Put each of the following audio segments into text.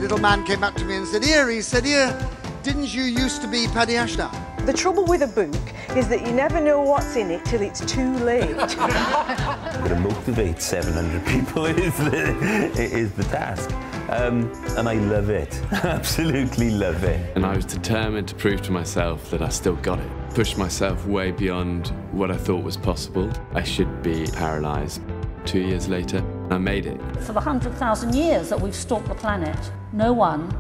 little man came up to me and said, here, didn't you used to be Paddy Ashdown? The trouble with a book is that you never know what's in it till it's too late. To motivate 700 people is the task. And I love it, absolutely love it. And I was determined to prove to myself that I still got it. Pushed myself way beyond what I thought was possible. I should be paralysed. 2 years later, I made it. For the 100,000 years that we've stalked the planet, no one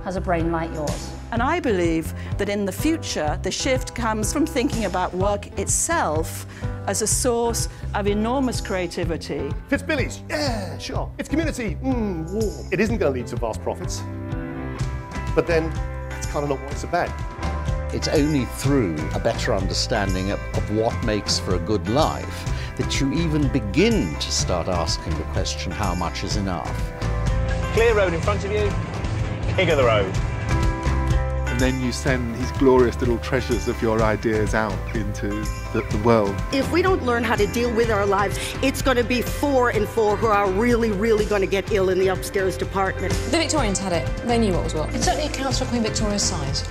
has a brain like yours. And I believe that in the future, the shift comes from thinking about work itself as a source of enormous creativity. Fitzbillies, yeah, sure. It's community, warm. It isn't going to lead to vast profits. But then, that's kind of not what it's about. It's only through a better understanding of what makes for a good life that you even begin to start asking the question, how much is enough? Clear road in front of you, king of the road. And then you send these glorious little treasures of your ideas out into the world. If we don't learn how to deal with our lives, it's going to be 4 and 4 who are really, really going to get ill in the upstairs department. The Victorians had it. They knew what was what. It certainly accounts for Queen Victoria's size.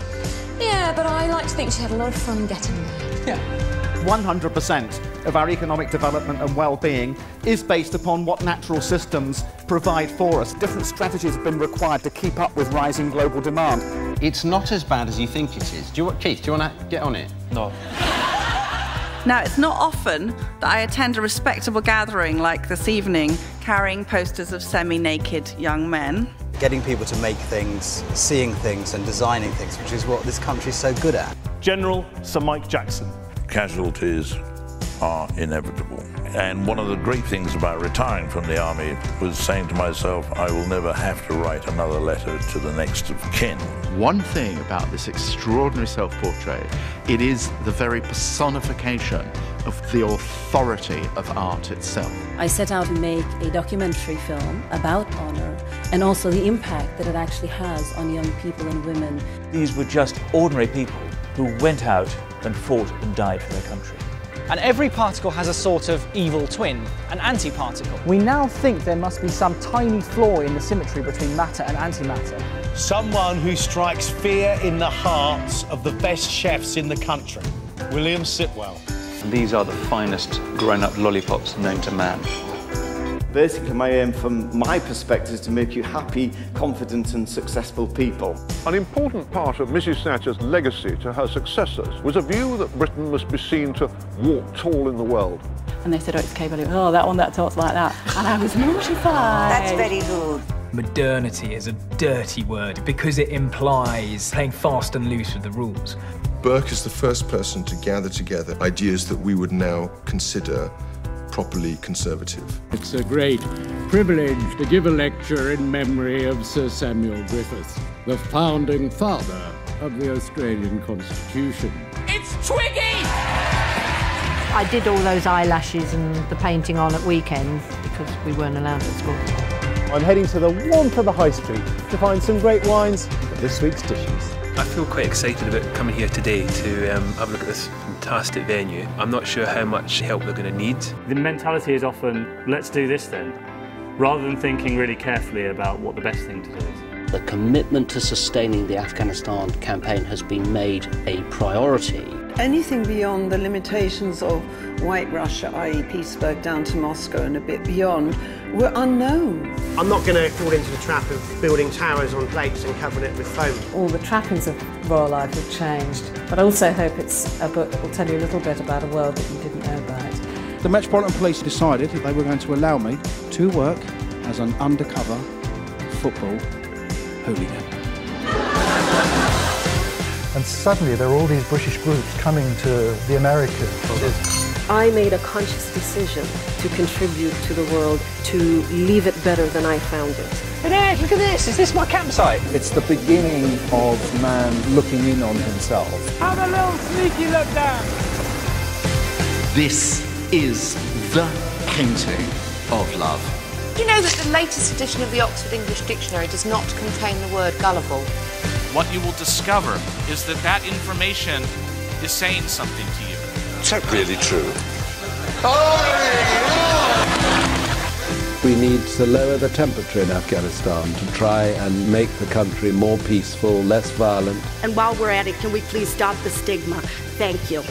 Yeah, but I like to think she had a lot of fun getting there. Yeah. 100% of our economic development and well-being is based upon what natural systems provide for us. Different strategies have been required to keep up with rising global demand. It's not as bad as you think it is. Keith, do you want to get on it? No. Now, it's not often that I attend a respectable gathering like this evening, carrying posters of semi-naked young men. Getting people to make things, seeing things and designing things, which is what this country's so good at. General Sir Mike Jackson. Casualties are inevitable. And one of the great things about retiring from the army was saying to myself, I will never have to write another letter to the next of kin. One thing about this extraordinary self-portrait, it is the very personification of the authority of art itself. I set out to make a documentary film about honour and also the impact that it actually has on young people and women. These were just ordinary people who went out and fought and died for their country. And every particle has a sort of evil twin, an antiparticle. We now think there must be some tiny flaw in the symmetry between matter and antimatter. Someone who strikes fear in the hearts of the best chefs in the country, William Sitwell. These are the finest grown-up lollipops known to man. Basically, my aim from my perspective is to make you happy, confident and successful people. An important part of Mrs. Thatcher's legacy to her successors was a view that Britain must be seen to walk tall in the world. And they said, oh, it's K-Bellew. Oh, that one that talks like that. And I was mortified. That's very good. Modernity is a dirty word because it implies playing fast and loose with the rules. Burke is the first person to gather together ideas that we would now consider properly conservative. It's a great privilege to give a lecture in memory of Sir Samuel Griffith, the founding father of the Australian Constitution. It's Twiggy! I did all those eyelashes and the painting on at weekends because we weren't allowed at school. I'm heading to the warmth of the High Street to find some great wines for this week's dishes. I feel quite excited about coming here today to have a look at this fantastic venue. I'm not sure how much help they're going to need. The mentality is often, let's do this then, rather than thinking really carefully about what the best thing to do is. The commitment to sustaining the Afghanistan campaign has been made a priority. Anything beyond the limitations of White Russia, i.e. Petersburg down to Moscow and a bit beyond, were unknown. I'm not going to fall into the trap of building towers on plates and covering it with foam. All the trappings of royal life have changed, but I also hope it's a book that will tell you a little bit about a world that you didn't know about. The Metropolitan Police decided that they were going to allow me to work as an undercover football hooligan. And suddenly there are all these British groups coming to the Americas. I made a conscious decision to contribute to the world, to leave it better than I found it. Hey, look at this! Is this my campsite? It's the beginning of man looking in on himself. Have a little sneaky look down. This is the painting of love. Do you know that the latest edition of the Oxford English Dictionary does not contain the word gullible? What you will discover is that that information is saying something to you. Is that really true? We need to lower the temperature in Afghanistan to try and make the country more peaceful, less violent. And while we're at it, can we please stop the stigma? Thank you.